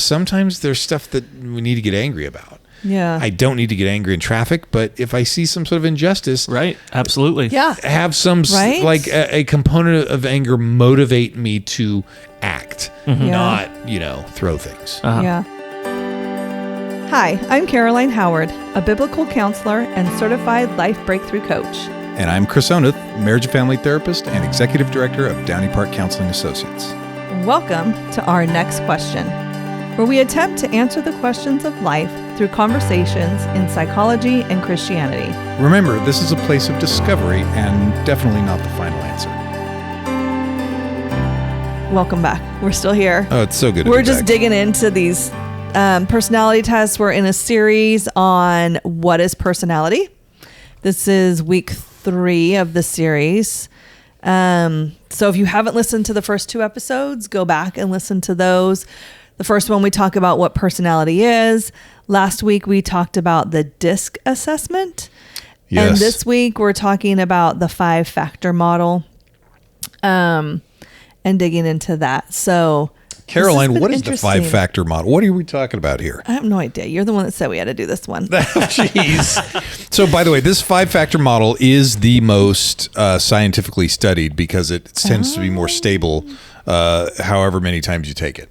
sometimes there's stuff that we need to get angry about. Yeah. I don't need to get angry in traffic, but if I see some sort of injustice, Right. Absolutely. Yeah. have some Right? like a component of anger motivate me to act, not, throw things. Yeah. Hi, I'm Caroline Howard, a biblical counselor and certified life breakthrough coach. And I'm Chris Oneth, marriage and family therapist and executive director of Downey Park Counseling Associates. Welcome to Our Next Question, where we attempt to answer the questions of life through conversations in psychology and Christianity. Remember, this is a place of discovery and definitely not the final answer. Welcome back. We're still here. Oh, it's so good. We're just digging into these personality tests. We're in a series on what is personality. This is week 3 of the series. So if you haven't listened to the first 2 episodes, go back and listen to those. The first one, we talk about what personality is. Last week, we talked about the DISC assessment. Yes. And this week, we're talking about the 5-factor model and digging into that. So, Caroline, what is the 5-factor model? What are we talking about here? I have no idea. You're the one that said we had to do this one. Jeez. So, by the way, this 5-factor model is the most scientifically studied because it tends to be more stable however many times you take it.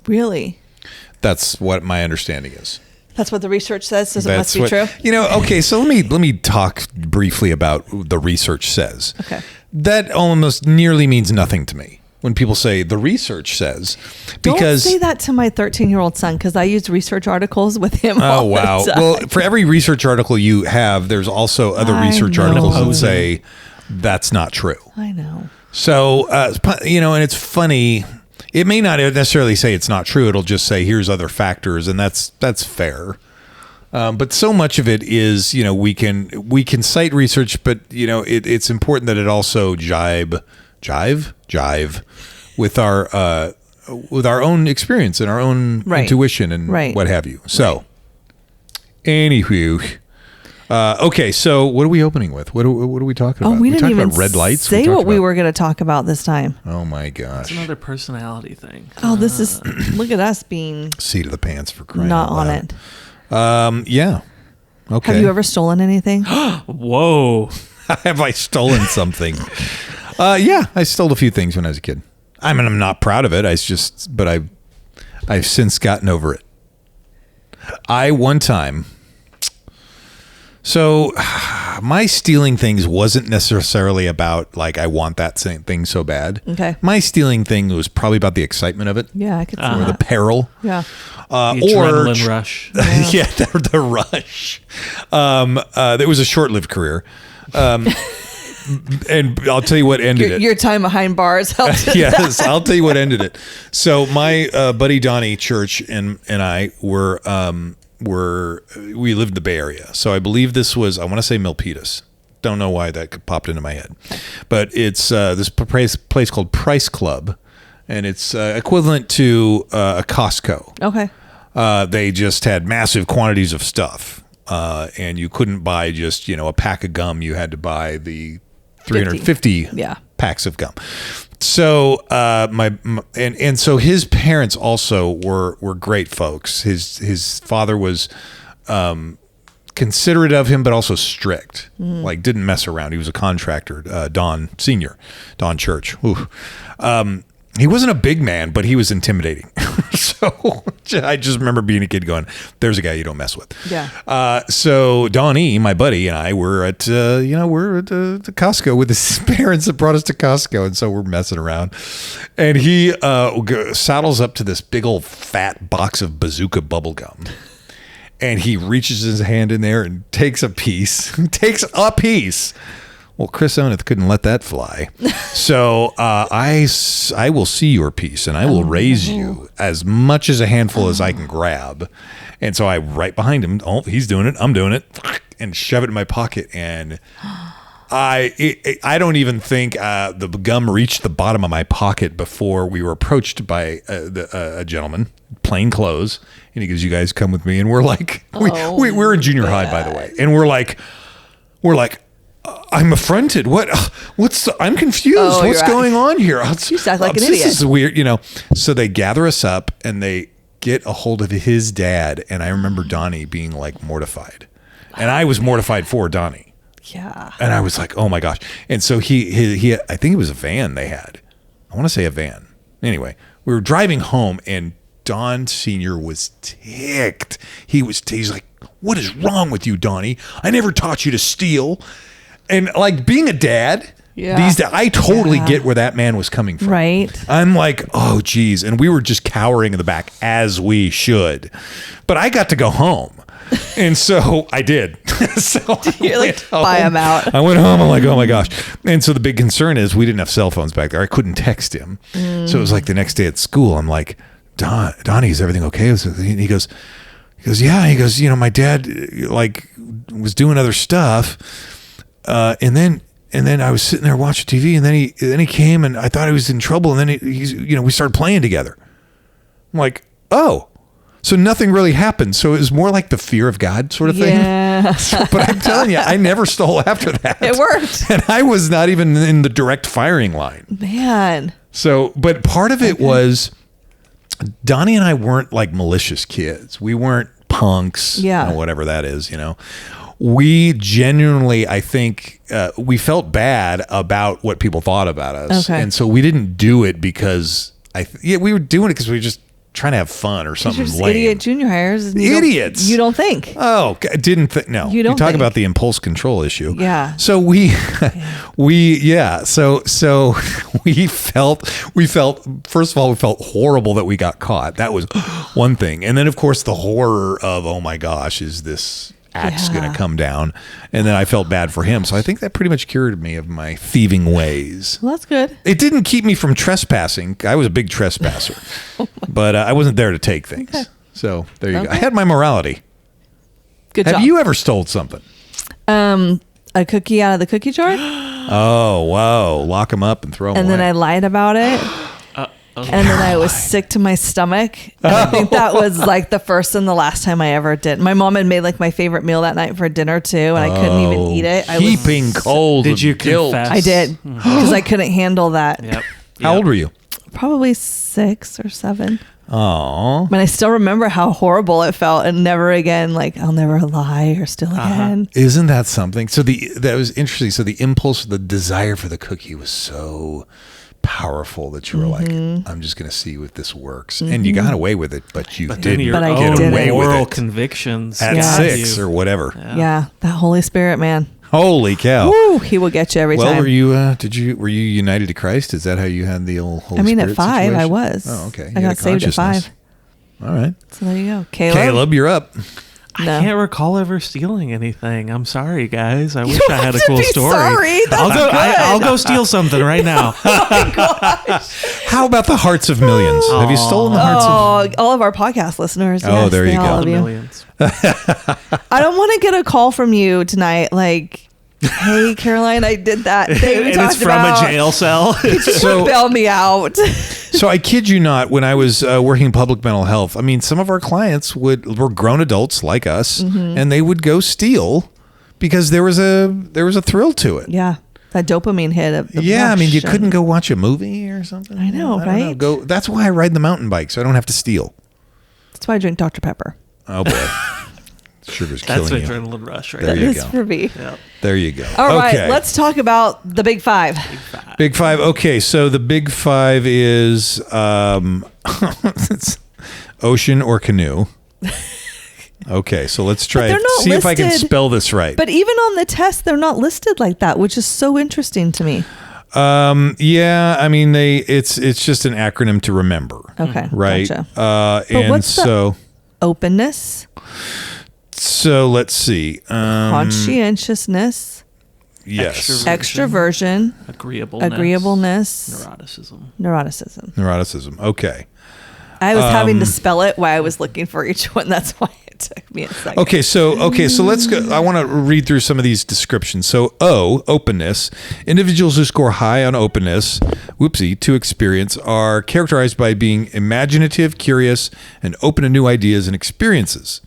Really? That's what my understanding is. That's what the research says. Does it must be true? Okay, so let me talk briefly about what the research says. Okay. That almost nearly means nothing to me when people say the research says, because don't say that to my 13-year-old son, because I use research articles with him. Oh, wow. Well, for every research article you have, there's also other research articles that say that's not true. I know. So, and it's funny. It may not necessarily say it's not true. It'll just say here's other factors, and that's fair. But so much of it is, we can cite research, but it's important that it also jive with our own experience and our own intuition and what have you. So, anywho. Okay, so what are we opening with? What are we talking about? We didn't even about red lights. Say what we were going to talk about this time. Oh my gosh! It's another personality thing. Oh, this is look at us being seat of the pants for crying not out on loud. it. Yeah. Okay. Have you ever stolen anything? Whoa! Have I stolen something? Yeah, I stole a few things when I was a kid. I mean, I'm not proud of it. But I've since gotten over it. One time. So my stealing things wasn't necessarily about like I want that same thing so bad. Okay. My stealing thing was probably about the excitement of it. Yeah, I could see or that. the peril. Yeah. The adrenaline rush. Yeah, the rush. It was a short-lived career. And I'll tell you what ended it. Your time behind bars helped. Yes, I'll tell you what ended it. So my buddy Donnie Church and I we lived in the Bay Area. So I believe this was, I want to say Milpitas. Don't know why that popped into my head. But it's this place called Price Club, and it's equivalent to a Costco. Okay. They just had massive quantities of stuff, and you couldn't buy just, a pack of gum. You had to buy the 350 packs of gum. So so his parents also were great folks. His father was considerate of him, but also strict. Like didn't mess around. He was a contractor. Don Church. Ooh. He wasn't a big man, but he was intimidating. So I just remember being a kid going, there's a guy you don't mess with. Yeah. So Donnie, my buddy, and I were at, we're at the Costco with his parents that brought us to Costco. And so we're messing around. And he saddles up to this big old fat box of Bazooka bubble gum. And he reaches his hand in there and takes a piece. Well, Chris Oneth couldn't let that fly. So I will see your piece, and I will raise you as much as a handful as I can grab. And so I right behind him. Oh, he's doing it. I'm doing it. And shove it in my pocket. And I don't even think the gum reached the bottom of my pocket before we were approached by a gentleman, plain clothes. And he goes, "You guys come with me." And we're like, we're in junior high, by the way. And we're like, I'm affronted. I'm confused. Oh, What's you're going on here? You sound like an This idiot. is weird, So they gather us up and they get a hold of his dad. And I remember Donnie being like mortified. And I was mortified for Donnie. Yeah. And I was like, oh my gosh. And so he I think it was a van they had. I want to say a van. Anyway, we were driving home and Don Sr. was ticked. He's like, what is wrong with you, Donnie? I never taught you to steal. And like being a dad, I totally get where that man was coming from. Right. I'm like, oh geez. And we were just cowering in the back as we should. But I got to go home. And so I did. So You're like, buy him out. I went home. I'm like, oh my gosh. And so the big concern is we didn't have cell phones back there. I couldn't text him. So it was like the next day at school. I'm like, Donnie, is everything okay? He goes, yeah. He goes, my dad like was doing other stuff. And then I was sitting there watching TV and then he came and I thought he was in trouble. And then we started playing together. I'm like, oh. So nothing really happened. So it was more like the fear of God sort of thing. Yeah. But I'm telling you, I never stole after that. It worked. And I was not even in the direct firing line. Man. So, but part of it was Donnie and I weren't like malicious kids. We weren't punks. Yeah. Whatever that is, We genuinely, I think, we felt bad about what people thought about us. Okay. And so we didn't do it because we were doing it because we were just trying to have fun or something You're just lame. idiot junior hires. And Idiots. You don't think. Oh, I didn't think. No, You don't talk think. about the impulse control issue. Yeah. So So we felt. First of all, we felt horrible that we got caught. That was one thing, and then of course the horror of, oh my gosh, is this axe going to come down? And then I felt bad for him. So I think that pretty much cured me of my thieving ways. Well, that's good. It didn't keep me from trespassing. I was a big trespasser, but I wasn't there to take things. Okay. So there you go. Okay. I had my morality. Good Have job. you ever stole something? A cookie out of the cookie jar? Oh, wow. Lock them up and throw them And away. then I lied about it. And then I was sick to my stomach. And I think that was like the first and the last time I ever did. My mom had made like my favorite meal that night for dinner too, and I couldn't even eat it. I was, Heaping cold Did of you guilt. confess? I did because I couldn't handle that. Yep. How old were you? Probably 6 or 7. Oh, But I still remember how horrible it felt, and never again. Like I'll never lie or steal again. isn't that something? So that was interesting. So the impulse, the desire for the cookie was so powerful that you were like, I'm just going to see if this works. And you got away with it, but you Then didn't your But I own didn't. away with moral it convictions at Yes. 6 or whatever. Yeah, that Holy Spirit, man. Holy cow. Woo, he will get you every Well, time. were you united to Christ? Is that how you had the old Holy I mean, at Spirit 5, I situation? was. Oh, okay. I You had got a saved at consciousness. 5. All right. So there you go. Caleb, you're up. No. I can't recall ever stealing anything. I'm sorry, guys. I wish don't I had have a to cool be story. sorry. That's I'll good. go steal something right now. How about the hearts of millions? Have you stolen the hearts of Oh, all of our podcast listeners. Oh, Yes, there you all go. of you. Millions. I don't want to get a call from you tonight. Like, hey, Caroline, I did that thing we And talked it's from about. a jail cell. So, Bail me out. so I kid you not, when I was working in public mental health, I mean, some of our clients were grown adults like us, and they would go steal because there was a thrill to it. Yeah, that dopamine hit of the Yeah, I mean, you rush couldn't and- go watch a movie or something. I know, don't right? That's why I ride the mountain bike, so I don't have to steal. That's why I drink Dr. Pepper. Oh boy, sugar's That's killing you. adrenaline rush right There there. you It's go. for me. Yep. There you go. All right, Okay. let's talk about the Big 5. Big 5. Okay, so the Big 5 is it's ocean or canoe. Okay, so let's try they're it. not See if I can listed. spell this right. But even on the test, they're not listed like that, which is so interesting to me. Yeah, I mean it's just an acronym to remember. Okay, Right. gotcha. And what's the- so Openness, let's see. conscientiousness, Yes. extroversion, agreeableness, Neuroticism. neuroticism. Okay. I was having to spell it while I was looking for each one. That's why it took me a second. Okay, so let's go. I want to read through some of these descriptions. So openness. Individuals who score high on openness, to experience, are characterized by being imaginative, curious, and open to new ideas and experiences.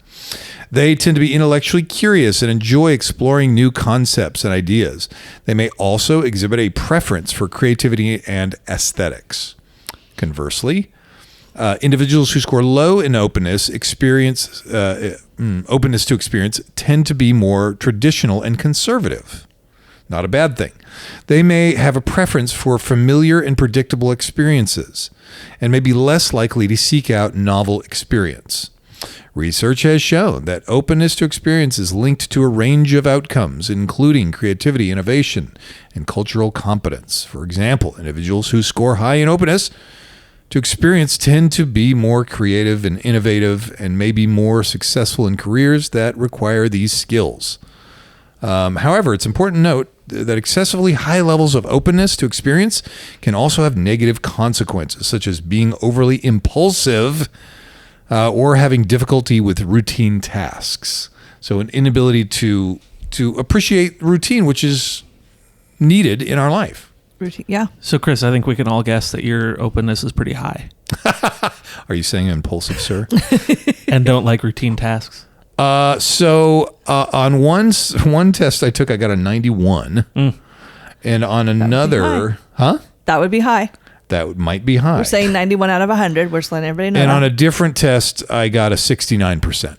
They tend to be intellectually curious and enjoy exploring new concepts and ideas. They may also exhibit a preference for creativity and aesthetics. Conversely, individuals who score low in openness to experience tend to be more traditional and conservative. Not a bad thing. They may have a preference for familiar and predictable experiences and may be less likely to seek out novel experience. Research has shown that openness to experience is linked to a range of outcomes, including creativity, innovation, and cultural competence. For example, individuals who score high in openness to experience tend to be more creative and innovative and may be more successful in careers that require these skills. However, it's important to note that excessively high levels of openness to experience can also have negative consequences, such as being overly impulsive or having difficulty with routine tasks. So an inability to appreciate routine, which is needed in our life. Routine, yeah. So, Chris, I think we can all guess that your openness is pretty high. Are you saying impulsive, sir? And don't like routine tasks? On one test I took, I got a 91. And on another, That would be high. that might be high. We're saying 91 out of 100. We're just letting everybody know. And that. on a different test, I got a 69%.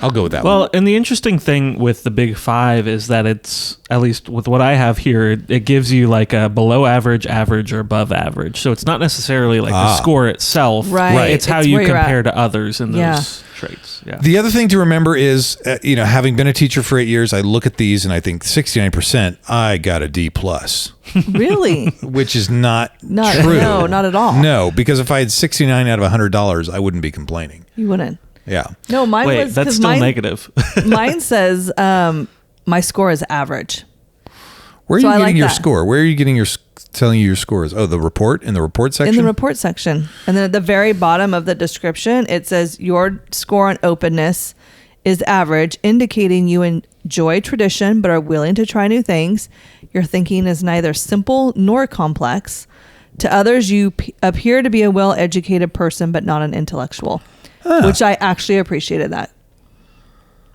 I'll go with that one. Well, and the interesting thing with the Big Five is that it's, at least with what I have here, it gives you like a below average, average, or above average. So it's not necessarily like the score itself. Right. It's how It's you where you're compare at. to others in those traits. Yeah. The other thing to remember is, having been a teacher for 8 years, I look at these and I think 69%, I got a D+, Really? which is not true. No, not at all. No, because if I had 69 out of $100, I wouldn't be complaining. You wouldn't. Yeah. No, mine Wait, was... that's 'cause still mine, negative. Mine says my score is average. Where are So you I getting like your that. score? Where are you getting telling you your scores? Oh, the report? In the report section? In the report section. And then at the very bottom of the description, it says your score on openness is average, indicating you enjoy tradition but are willing to try new things. Your thinking is neither simple nor complex. To others, you appear to be a well-educated person but not an intellectual, which I actually appreciated that.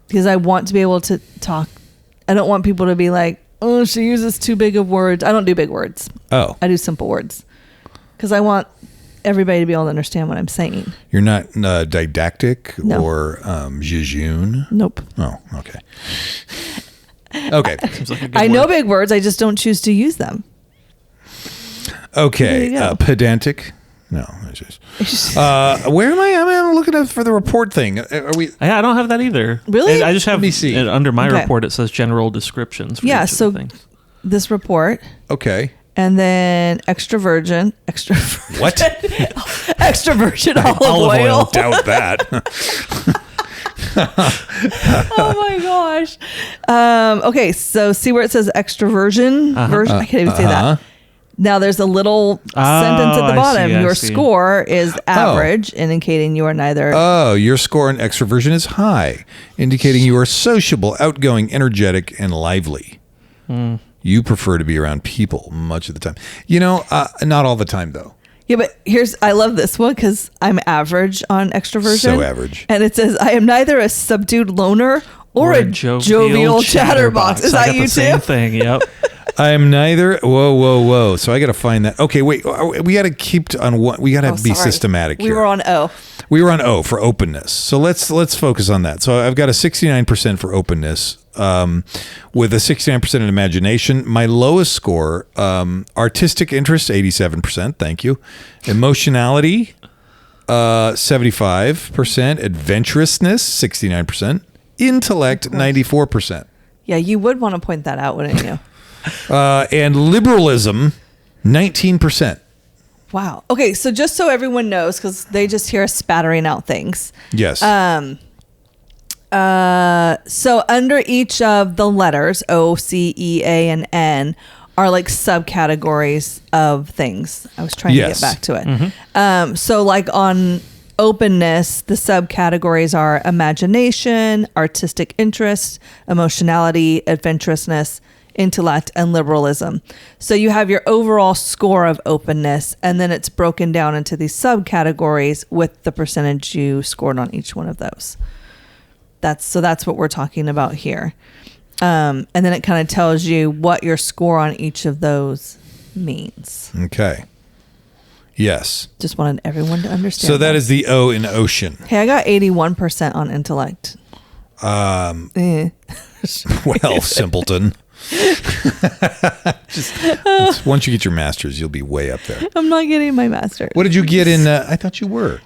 Because I want to be able to talk. I don't want people to be like, oh, she uses too big of words. I don't do big words. Oh. I do simple words. Because I want everybody to be able to understand what I'm saying. You're not didactic No. or jejune? Nope. Oh, okay. Okay. Seems like a good I know word. big words. I just don't choose to use them. There Okay. you go. Pedantic? No. It's just, where am I? I'm looking up for the report thing. Are we? Yeah, I don't have that either. Really? I just have, Let me see. under my Okay. report, it says general descriptions. For Yeah, each of so the things. this report, Okay. and then extroversion, What? extroversion olive oil. Doubt that. Oh my gosh. Okay, so see where it says extroversion? Version? I can't even say that. Now there's a little sentence at the I bottom. see, I Your see. score is average, indicating you are neither. Oh, your score in extroversion is high, indicating you are sociable, outgoing, energetic, and lively. You prefer to be around people much of the time. Not all the time, though. Yeah, but I love this one because I'm average on extroversion. So average. And it says, I am neither a subdued loner or a jovial chatterbox. Is I that got you the same too? thing. Yep. I am neither. Whoa. So I got to find that. Okay, wait. We got to keep on one. We got to be Sorry. systematic We here. were on O. We were on O for openness. So let's focus on that. So I've got a 69% for openness, with a 69% in imagination. My lowest score, artistic interest, 87%. Thank you. Emotionality, 75%. Adventurousness, 69%. Intellect, 94%. Yeah, you would want to point that out, wouldn't you? And liberalism, 19%. Wow. Okay, so just so everyone knows, because they just hear us spattering out things. Yes. So under each of the letters, O, C, E, A, and N, are like subcategories of things. I was trying to get back to it. So like on openness, the subcategories are imagination, artistic interest, emotionality, adventurousness, intellect, and liberalism. So you have your overall score of openness, and then it's broken down into these subcategories with the percentage you scored on each one of those. That's what we're talking about here. And then it kind of tells you what your score on each of those means. Okay. Yes. Just wanted everyone to understand. So that is the O in ocean. Hey, I got 81% on intellect. Well, simpleton. Just once you get your master's, you'll be way up there. I'm not getting my master's. What did you get in? I thought you were.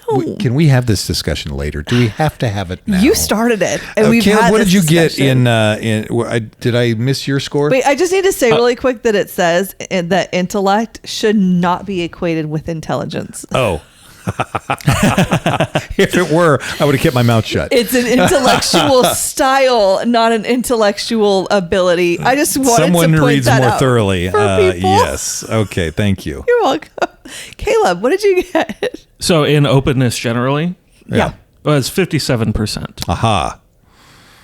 No. Can we have this discussion later? Do we have to have it now? You started it, and we've Caleb, had what this did you discussion. get in? Did I miss your score? Wait, I just need to say really quick that it says that intellect should not be equated with intelligence. Oh. If it were, I would have kept my mouth shut. It's an intellectual style, not an intellectual ability. I just wanted Someone to point reads that more out thoroughly. for people. Yes. Okay. Thank you. You're welcome. Caleb, what did you get? So in openness generally, Yeah. well, it's 57%. Aha.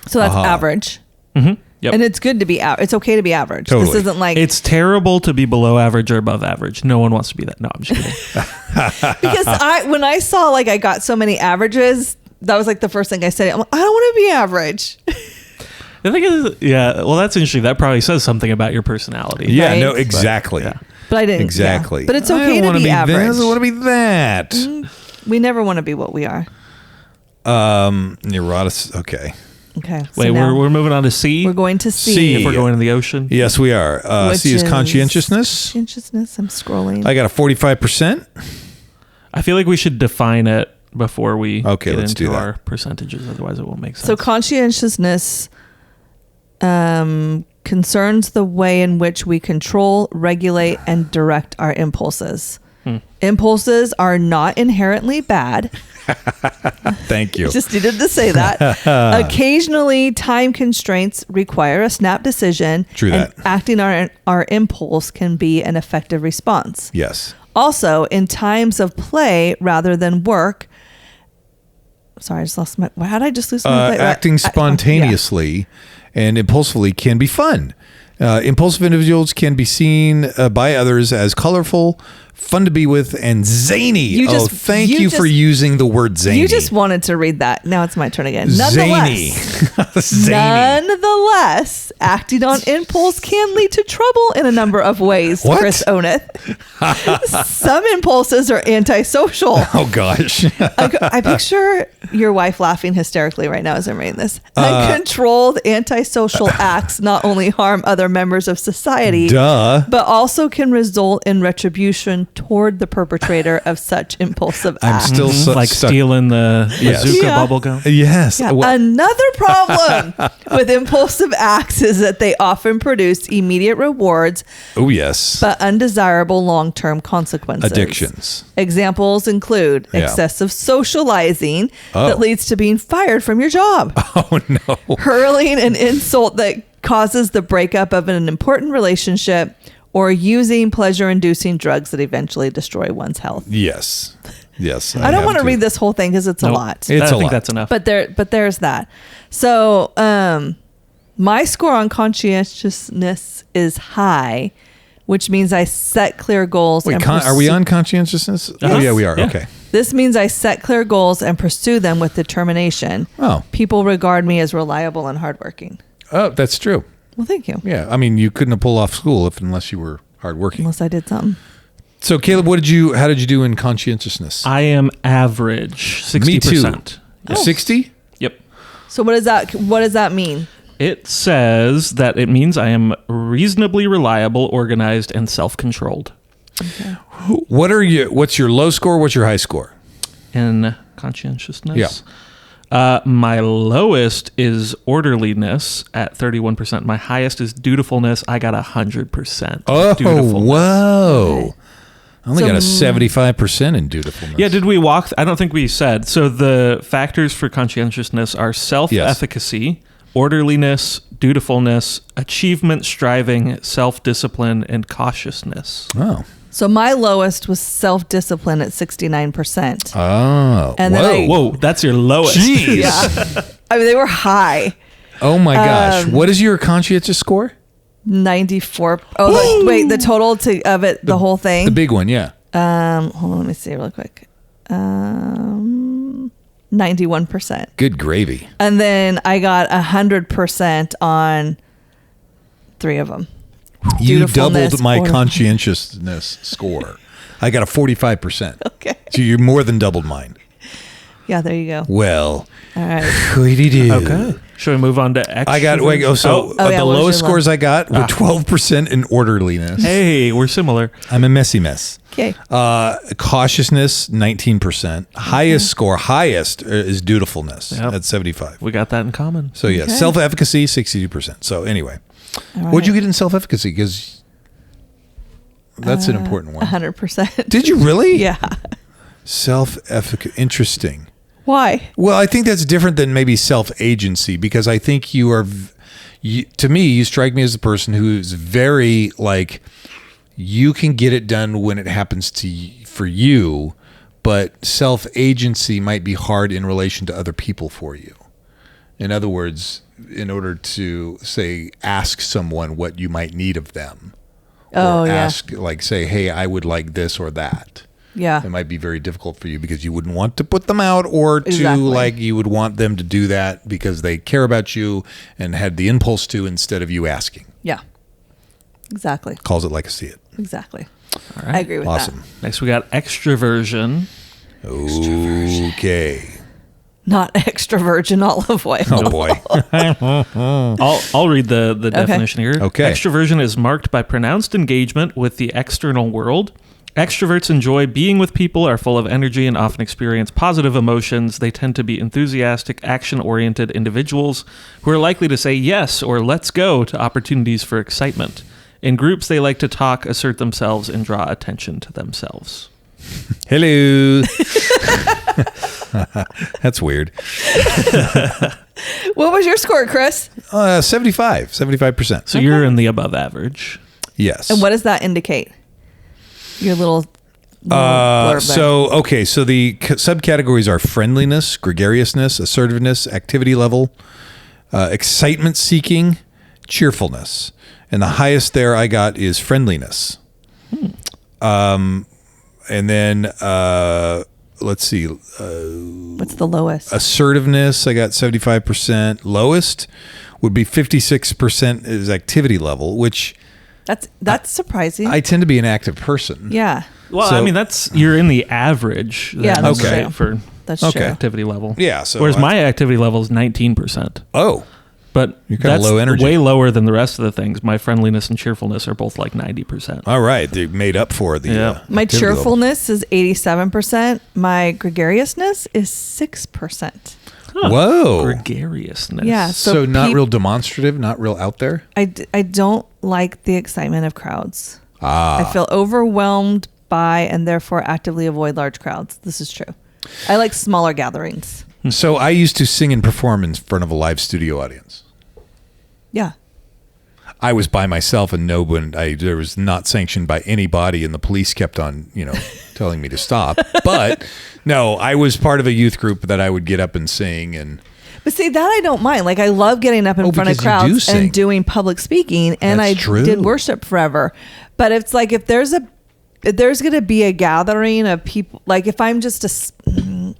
So that's average. Mm-hmm. Yep. And it's good to be it's okay to be average. Totally. This isn't like It's terrible to be below average or above average. No one wants to be that. No, I'm just kidding. because when I saw like I got so many averages, that was like the first thing I said. I'm like, I don't want to be average. The thing is, yeah, well, that's interesting. That probably says something about your personality. Yeah. Right? No. Exactly. But, yeah. But I didn't. Exactly. Yeah. But it's I okay don't to wanna be average. I don't want to be that. We never want to be what we are. Neurotic. Okay. Okay. Wait, now we're moving on to C? we're going to C. C. If we're going to the ocean? Yes, we are. Which C is is- conscientiousness. Conscientiousness. I'm scrolling. I got a 45%. I feel like we should define it before we Okay, get let's into do that. our percentages. Otherwise, it won't make sense. So conscientiousness concerns the way in which we control, regulate, and direct our impulses. Impulses are not inherently bad. Thank you. Just needed to say that. Occasionally, time constraints require a snap decision. True and that. acting on our impulse can be an effective response. Yes. Also, in times of play rather than work. Sorry, I just lost my. How did I just lose my? Acting spontaneously and impulsively can be fun. Impulsive individuals can be seen by others as colorful, fun to be with, and zany. Thank you for using the word zany. You just wanted to read that. Now it's my turn again. Zany. Nonetheless, acting on impulse can lead to trouble in a number of ways, What? Chris Oneth. Some impulses are antisocial. Oh, gosh. I picture your wife laughing hysterically right now as I'm reading this. Uncontrolled antisocial acts not only harm other members of society, Duh. but also can result in retribution toward the perpetrator of such impulsive I'm acts. still like stuck. stealing the Yes. bazooka Yeah. bubble gum. Yes. Yeah. Well, Another problem with impulsive acts is that they often produce immediate rewards, oh, yes. but undesirable long-term consequences. Addictions. Examples include Yeah. excessive socializing Oh. that leads to being fired from your job, Oh, no. hurling an insult that causes the breakup of an important relationship, or using pleasure-inducing drugs that eventually destroy one's health. Yes. Yes. I don't have want to read this whole thing because it's a Nope. lot. It's I a think lot. that's enough. But there's that. So my score on conscientiousness is high, which means I set clear goals. Wait, and are we on conscientiousness? Oh, yeah, we are. Yeah. Okay. This means I set clear goals and pursue them with determination. Oh. People regard me as reliable and hardworking. Oh, that's true. Well, thank you. Yeah. I mean, you couldn't have pulled off school unless you were hardworking. Unless I did something. So, Caleb, how did you do in conscientiousness? I am average, 60%. Me too. 60? Yep. So what does that mean? It says that it means I am reasonably reliable, organized, and self-controlled. What's your low score? What's your high score? In conscientiousness? Yeah. My lowest is orderliness at 31%. My highest is dutifulness. I got 100%. Oh, dutifulness. whoa. I only So- got a 75% in dutifulness. Yeah, did we walk? I don't think we said. So the factors for conscientiousness are self-efficacy, orderliness, dutifulness, achievement, striving, self-discipline, and cautiousness. Oh. So my lowest was self-discipline at 69%. Oh. And then Whoa, that's your lowest. Jeez. Yeah. I mean, they were high. Oh, my gosh. What is your conscientious score? 94. Oh, wait, the total of it, the whole thing. The big one, yeah. Hold on, let me see real quick. 91%. Good gravy. And then I got 100% on 3 of them. You doubled my conscientiousness score. I got a 45%. Okay. So you more than doubled mine. Yeah, there you go. Well, all right. Okay. Should we move on to extroversion? I got the lowest scores I got were 12% in orderliness. Hey, we're similar. I'm a messy mess. Okay. Cautiousness, 19%. Highest is dutifulness. Yep. That's 75. We got that in common. So yeah, self-efficacy, 62%. So anyway, All right. what'd you get in self-efficacy? Because that's an important one. 100%. Did you really? Yeah. Self-efficacy. Interesting. Why? Well, I think that's different than maybe self-agency, because I think you are, to me, you strike me as a person who's very like, you can get it done when it happens for you, but self-agency might be hard in relation to other people for you. In other words, in order to say, ask someone what you might need of them. Or ask, like say, hey, I would like this or that. Yeah. It might be very difficult for you because you wouldn't want to put them out, or like you would want them to do that because they care about you and had the impulse to, instead of you asking. Yeah. Exactly. Calls it like I see it. Exactly. All right. I agree with that. Awesome. Next, we got extroversion. Okay. Not extra virgin olive oil. Oh boy. I'll read the definition here. Okay. Extroversion is marked by pronounced engagement with the external world. Extroverts enjoy being with people, are full of energy, and often experience positive emotions. They tend to be enthusiastic, action-oriented individuals who are likely to say yes or let's go to opportunities for excitement. In groups, they like to talk, assert themselves, and draw attention to themselves. Hello. That's weird. What was your score, Chris? 75%. So you're in the above average. Yes. And what does that indicate? Your little blurb there. So the subcategories are friendliness, gregariousness, assertiveness, activity level, excitement seeking, cheerfulness. And the highest there I got is friendliness. And then let's see. What's the lowest? Assertiveness, I got 75%. Lowest would be 56% is activity level, which That's surprising. I tend to be an active person. Yeah. Well, So- I mean, you're in the average. Yeah, then, that's Okay. true. For That's Okay. true. activity level. Yeah, so whereas I- my activity level is 19%. Oh, But You're kinda that's low energy. way lower than the rest of the things. My friendliness and cheerfulness are both like 90%. all right. They made up for the Yeah. My activity level. cheerfulness is 87%. My gregariousness is 6%. Whoa. Gregariousness. Yeah. So not real demonstrative, not real out there? I don't like the excitement of crowds. Ah. I feel overwhelmed by and therefore actively avoid large crowds. This is true. I like smaller gatherings. So I used to sing and perform in front of a live studio audience. Yeah. I was by myself and there was not sanctioned by anybody, and the police kept on, telling me to stop. But no, I was part of a youth group that I would get up and sing. And But see, that I don't mind. Like, I love getting up in front of because you do crowds sing. and doing public speaking. And That's I true. did worship forever. But it's like, if there's going to be a gathering of people, like if I'm just in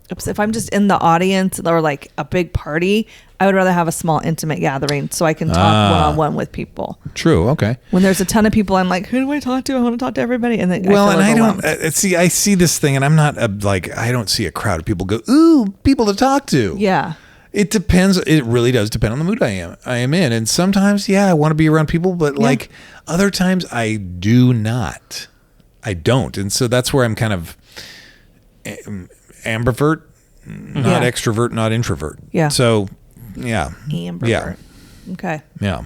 the audience or like a big party, I would rather have a small intimate gathering so I can talk one-on-one with people. true. Okay. When there's a ton of people, I'm like, who do I talk to? I want to talk to everybody. And then I don't see. I see this thing, and I'm not I don't see a crowd of people go, ooh, people to talk to. Yeah. It depends. It really does depend on the mood I am in, and sometimes, I want to be around people, but like other times, I do not. I don't, and so that's where I'm kind of ambivert, not extrovert, not introvert. Yeah. So, yeah. Amber. Yeah. Okay. Yeah.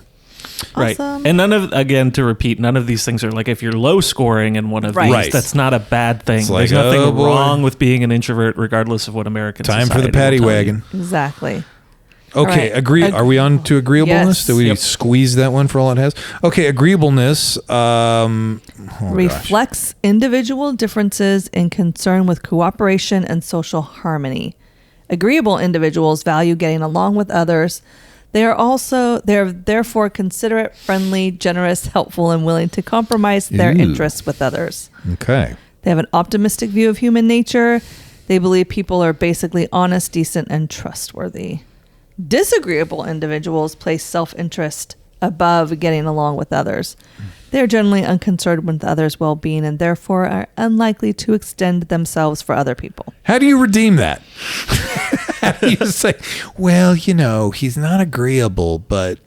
Right. Awesome. And none of these things are like, if you're low scoring in one of these, Right. that's not a bad thing. It's like, There's nothing oh, boy. wrong with being an introvert, regardless of what American Time for society the paddy will tell you. wagon. Exactly. Okay, right. Are we on to agreeableness? Yes. Did we Yep. squeeze that one for all it has? Okay, agreeableness. Reflects individual differences in concern with cooperation and social harmony. Agreeable individuals value getting along with others. They are therefore considerate, friendly, generous, helpful, and willing to compromise their Ooh. interests with others. Okay. They have an optimistic view of human nature. They believe people are basically honest, decent, and trustworthy. Disagreeable individuals place self-interest above getting along with others. They're generally unconcerned with others' well-being and therefore are unlikely to extend themselves for other people. How do you redeem that? How do you say, well, he's not agreeable, but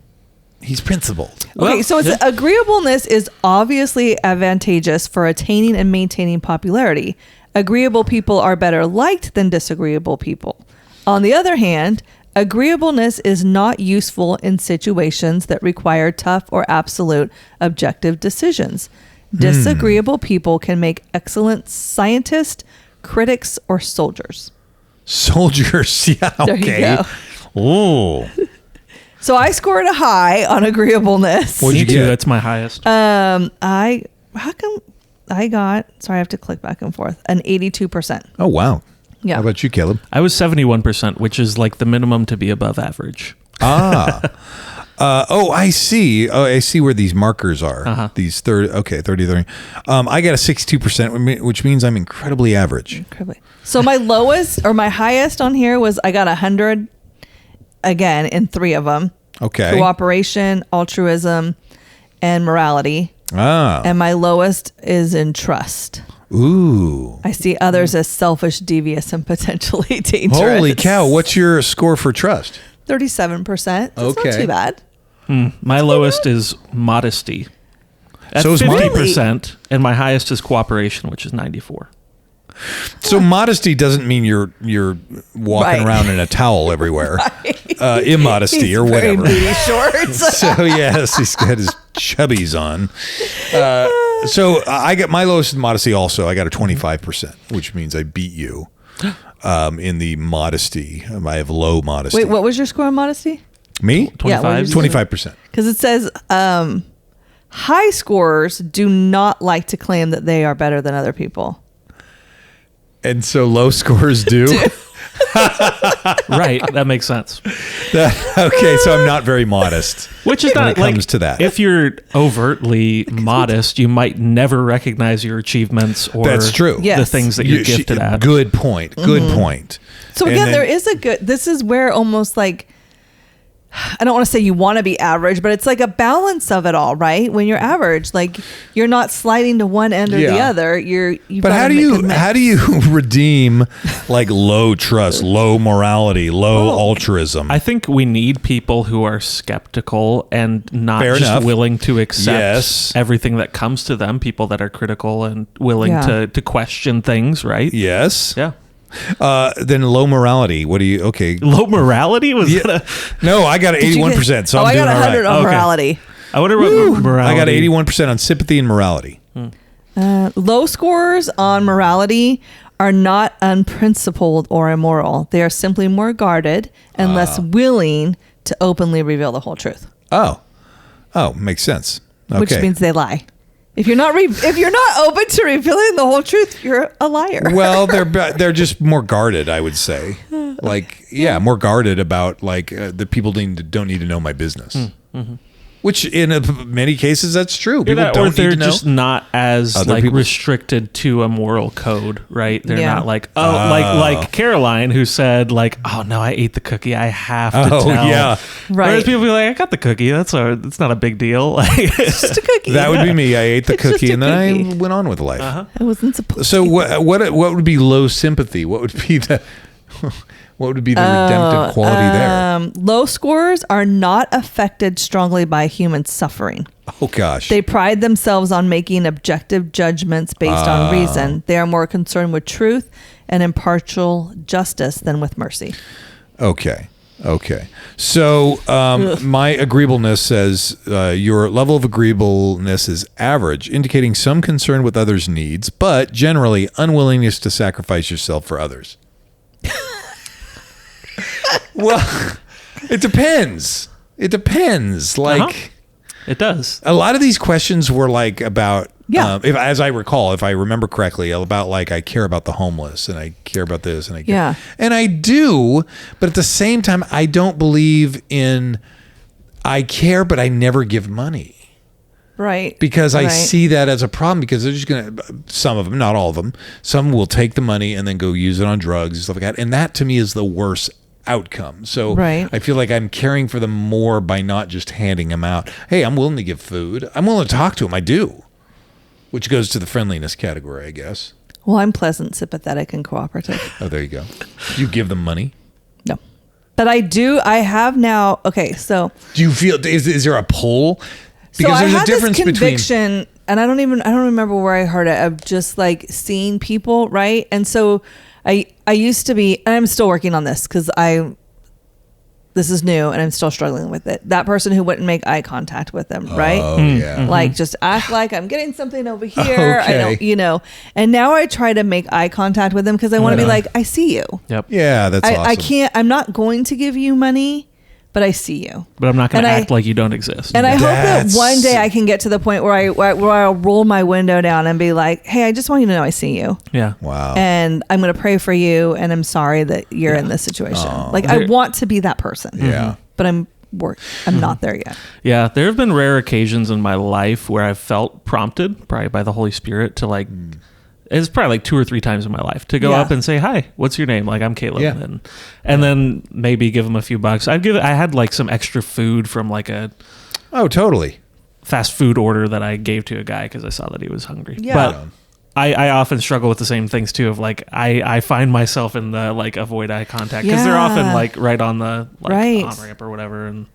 he's principled? Okay, so agreeableness is obviously advantageous for attaining and maintaining popularity. Agreeable people are better liked than disagreeable people. On the other hand, agreeableness is not useful in situations that require tough or absolute objective decisions. Disagreeable people can make excellent scientists, critics, or soldiers. Soldiers, yeah, okay. There you go. Ooh. So I scored a high on agreeableness. What'd you Me too. get? That's my highest. How come I got, sorry, I have to click back and forth, an 82%. Oh, wow. Yeah. How about you, Caleb? I was 71%, which is like the minimum to be above average. I see. Oh, I see where these markers are. These 30. Okay, 30. I got a 62%, which means I'm incredibly average. Incredibly. So my lowest or my highest on here was I got 100 again in 3 of them. Okay. Cooperation, altruism, and morality. Ah. And my lowest is in trust. Ooh. I see others as selfish, devious, and potentially dangerous. Holy cow. What's your score for trust? 37%. That's Okay. not too bad. My lowest is modesty. At So is 50%, and my highest is cooperation, which is 94. So modesty doesn't mean you're walking Right. around in a towel everywhere. Immodesty He's or wearing whatever. booty shorts. So yes, he's got his chubbies on. So I got my lowest in modesty also. I got a 25%, which means I beat you in the modesty. I have low modesty. Wait, what was your score on modesty? Me? Yeah, what 25? did you 25%. Because it says high scorers do not like to claim that they are better than other people. And so low scores do? Right. That makes sense. Okay, so I'm not very modest. Which is when not it comes to that. If you're overtly modest, you might never recognize your achievements or That's true. the Yes. things that you're gifted at. Good point. Good point. So And again, then- there is a good, this is where almost like, I don't want to say you want to be average, but it's like a balance of it all, right? When you're average, like you're not sliding to one end or the Yeah. other. You've But got how to do make you a mix. how do you redeem like low trust, low morality, low altruism? I think we need people who are skeptical and not Fair just enough. willing to accept Yes. everything that comes to them. People that are critical and willing Yeah. to question things, right? Yes. Yeah. Then low morality. What do you? Okay. Low morality was Yeah. that No, I got an Did you 81%. So oh, I'm I doing got all 100 right. on Okay. morality. I wonder what morality. I got 81% on sympathy and morality. Low scores on morality are not unprincipled or immoral. They are simply more guarded and less willing to openly reveal the whole truth. Oh, makes sense. Okay. Which means they lie. If you're not if you're not open to revealing the whole truth, you're a liar. Well, they're just more guarded, I would say. Like, yeah, more guarded about like the people don't need to know my business. Which in many cases that's true. People or don't they're need to know. just not as Other like people's- restricted to a moral code, right? They're Yeah. not like like Caroline who said like, oh no, I ate the cookie, I have to Oh, tell. yeah. Right. Whereas people be like, I got the cookie, it's not a big deal. It's just a cookie. That would be me. I ate the It's just cookie a and then I cookie. went on with life. I wasn't supposed So what would be low sympathy? What would be the redemptive quality there? Low scores are not affected strongly by human suffering. Oh gosh. They pride themselves on making objective judgments based on reason. They are more concerned with truth and impartial justice than with mercy. Okay. So my agreeableness says your level of agreeableness is average, indicating some concern with others' needs, but generally unwillingness to sacrifice yourself for others. Well, it depends. Like It does. a lot of these questions were like about, Yeah. if I remember correctly, about like I care about the homeless and I care about this and I care. Yeah. And I do, but at the same time, I don't believe in I care, but I never give money. Right. Because I see that as a problem, because they're just going to, some of them, not all of them, some will take the money and then go use it on drugs and stuff like that. And that to me is the worst outcome. So I feel like I'm caring for them more by not just handing them out. Hey, I'm willing to give food. I'm willing to talk to them. I do. Which goes to the friendliness category, I guess. Well, I'm pleasant, sympathetic, and cooperative. Oh, there you go. Do you give them money? No. But I do. I have now. Okay, so. Do you feel, is there a pull? Because so there's I had a difference this conviction, between. and I don't remember where I heard it, of just like seeing people, right? And so I used to be, and I'm still working on this because this is new and I'm still struggling with it. That person who wouldn't make eye contact with them, right? Oh, yeah. Like just act like I'm getting something over here. I don't, and now I try to make eye contact with them because I want to be like, I see you. Yep. Yeah, that's awesome. I'm not going to give you money, but I see you. But I'm not going to act like you don't exist. And I hope that one day I can get to the point where I'll roll my window down and be like, hey, I just want you to know I see you. Yeah. Wow. And I'm going to pray for you. And I'm sorry that you're in this situation. Like I want to be that person. Yeah. But I'm not there yet. Yeah. There have been rare occasions in my life where I've felt prompted, probably by the Holy Spirit, to like, it's probably like 2 or 3 times in my life to go up and say, hi, what's your name? Like, I'm Caleb. Yeah. And then maybe give them a few bucks. I had like some extra food from like a totally fast food order that I gave to a guy because I saw that he was hungry. Yeah. But I often struggle with the same things too, of like, I find myself in the like avoid eye contact because they're often like right on the like on ramp or whatever. And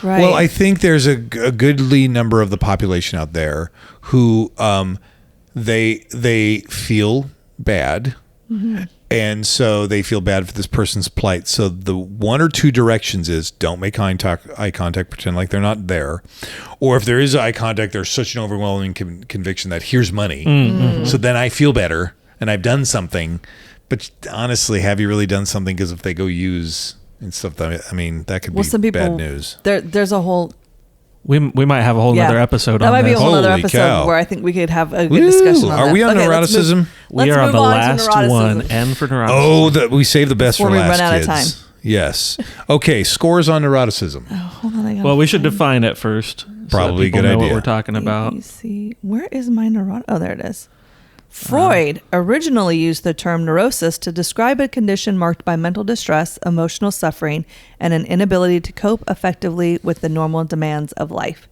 well, I think there's a goodly number of the population out there who, they feel bad, and so they feel bad for this person's plight. So the 1 or 2 directions is don't make eye contact, pretend like they're not there, or if there is eye contact, there's such an overwhelming conviction that here's money, so then I feel better and I've done something. But honestly, have you really done something? Because if they go use and stuff, I mean, that could be some people, bad news. There's a whole. We might have a whole other episode that on might be a this. whole other Holy episode cow. where I think we could have a good discussion on that. Are we on Okay, neuroticism? We are on the last one, neuroticism. and for neuroticism. We save the best Before for we last, run out of kids. time. Yes. Okay, scores on neuroticism. Hold on, I gotta Well, we should define it first. Probably so that people a good know idea. what we're talking about. ABC. Where is my neurotic? Oh, there it is. Freud originally used the term neurosis to describe a condition marked by mental distress, emotional suffering, and an inability to cope effectively with the normal demands of life.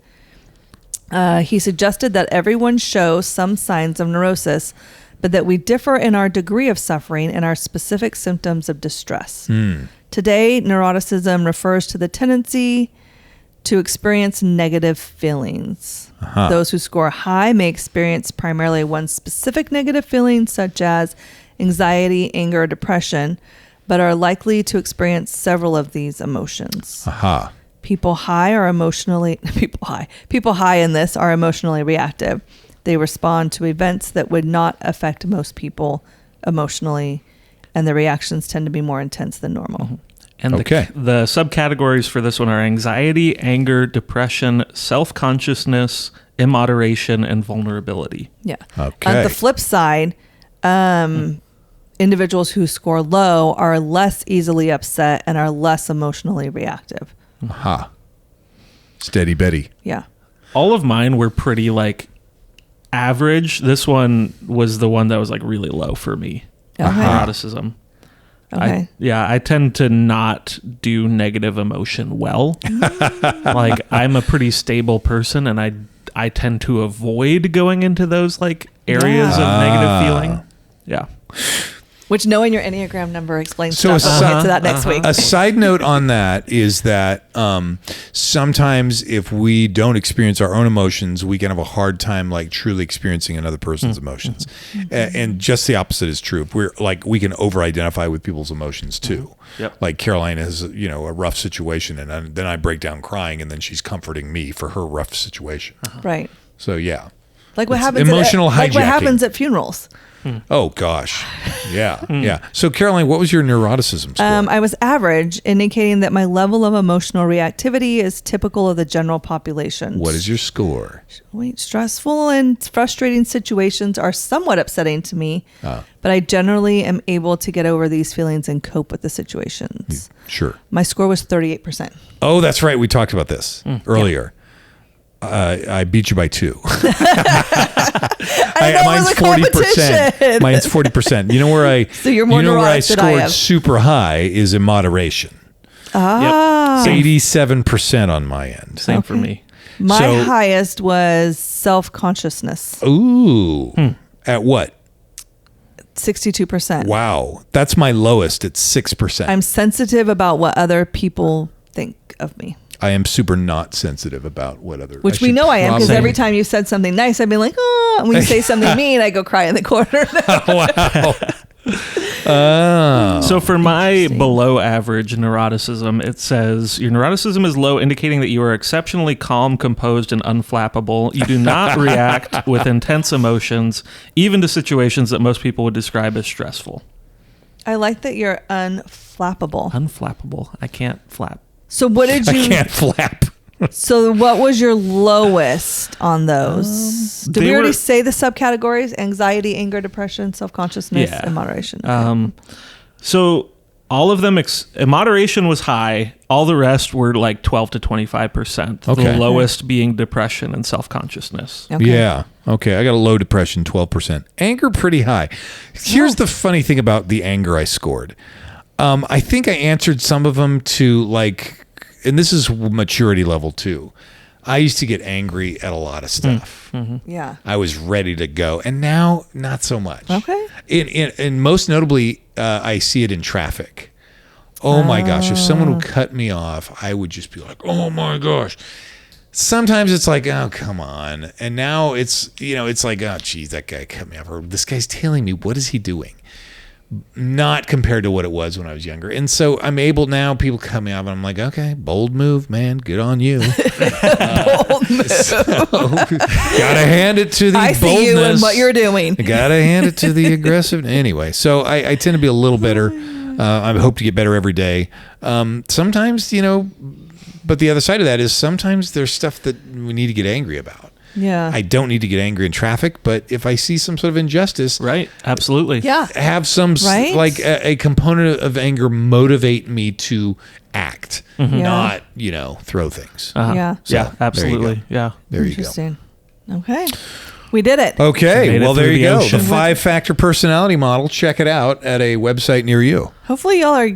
He suggested that everyone shows some signs of neurosis, but that we differ in our degree of suffering and our specific symptoms of distress. Today, neuroticism refers to the tendency to experience negative feelings. Those who score high may experience primarily one specific negative feeling, such as anxiety, anger, or depression, but are likely to experience several of these emotions. People high in this are emotionally reactive. They respond to events that would not affect most people emotionally, and the reactions tend to be more intense than normal. And the subcategories for this one are anxiety, anger, depression, self-consciousness, immoderation, and vulnerability. Yeah. Okay. On the flip side, individuals who score low are less easily upset and are less emotionally reactive. Steady Betty. Yeah. All of mine were pretty like average. This one was the one that was like really low for me. Neuroticism. Okay. I tend to not do negative emotion well. Like I'm a pretty stable person, and I tend to avoid going into those like areas of negative feeling. Yeah. Which knowing your Enneagram number explains stuff. We'll get to that next week. A side note on that is that sometimes if we don't experience our own emotions, we can have a hard time like truly experiencing another person's emotions. And just the opposite is true. If we're like, we can over-identify with people's emotions too. Yep. Like Caroline has, a rough situation, and then I break down crying, and then she's comforting me for her rough situation. Right. So yeah. Like what It's happens emotional hijacking. Like what happens at funerals. Oh gosh. Yeah. Yeah. So Caroline, what was your neuroticism score? I was average, indicating that my level of emotional reactivity is typical of the general population. What is your score? Stressful and frustrating situations are somewhat upsetting to me, but I generally am able to get over these feelings and cope with the situations. Sure. My score was 38%. Oh, that's right. We talked about this earlier. I beat you by 2. Mine's 40%. Mine's 40%. You know where I So you're more where I neurotic than I scored am. super high is in moderation. Ah. 87% on my end. Same for me. My So- highest was self-consciousness, Ooh. At what? 62%. Wow. That's my lowest at 6%. I'm sensitive about what other people think of me, I am super not sensitive about what other... which we know I am because every time you said something nice, I'd be like, oh, and when you say something mean, I go cry in the corner. Wow. So for my Interesting. below average neuroticism, it says your neuroticism is low, indicating that you are exceptionally calm, composed, and unflappable. You do not react with intense emotions, even to situations that most people would describe as stressful. I like that you're unflappable. Unflappable. I can't flap. So what did I you? can't flap. So what was your lowest on those? Did we they already were- say the subcategories? Anxiety, anger, depression, self-consciousness, Yeah. and moderation. So all of them, moderation was high. All the rest were like 12 to 25%. Okay. The lowest being depression and self-consciousness. Okay. Yeah. Okay. I got a low depression, 12%. Anger, pretty high. Here's the funny thing about the anger I scored. I think I answered some of them to like, and this is maturity level too. I used to get angry at a lot of stuff. Yeah. I was ready to go, and now not so much. Okay. And most notably, I see it in traffic. Oh my gosh! If someone would cut me off, I would just be like, "Oh my gosh!" Sometimes it's like, "Oh come on," and now it's it's like, "Oh geez, that guy cut me off," or "This guy's tailing me. What is he doing?" Not compared to what it was when I was younger. And so I'm able now, people cut me off and I'm like, okay, bold move, man. Good on you. Bold move. Gotta hand it to the I boldness. see you and what you're doing. Gotta hand it to the aggressive. Anyway, so I tend to be a little better. I hope to get better every day. Sometimes, but the other side of that is sometimes there's stuff that we need to get angry about. Yeah. I don't need to get angry in traffic, but if I see some sort of injustice, Right. Absolutely. Yeah. have some Right? like a component of anger motivate me to act, not throw things. Yeah. So, Yeah. there you Absolutely. go. Yeah. There you go. Interesting. Okay. We did it. Okay, Made it well there through you the go. ocean. The 5-factor personality model. Check it out at a website near you. Hopefully y'all are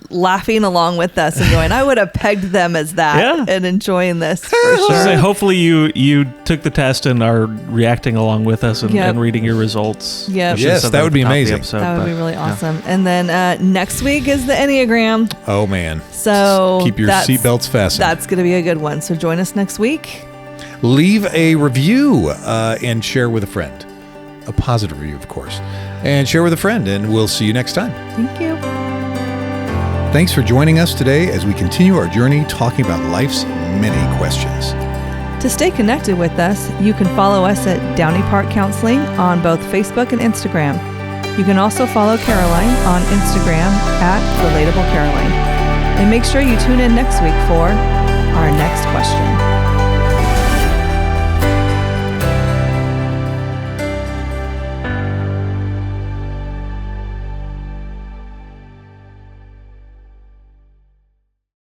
laughing along with us and going, I would have pegged them as that Yeah. and enjoying this for So sure. hopefully you took the test and are reacting along with us and, Yep. and reading your results. Yep. I should have Yes, said that would at be the top of the amazing. episode, That would but, be really yeah. awesome. And then next week is the Enneagram. Oh man. So Keep your that's- seatbelts fastened. That's going to be a good one. So join us next week. Leave a review and share with a friend. A positive review, of course. And share with a friend, and we'll see you next time. Thank you. Thanks for joining us today as we continue our journey talking about life's many questions. To stay connected with us, you can follow us at Downey Park Counseling on both Facebook and Instagram. You can also follow Caroline on Instagram at Relatable Caroline. And make sure you tune in next week for our next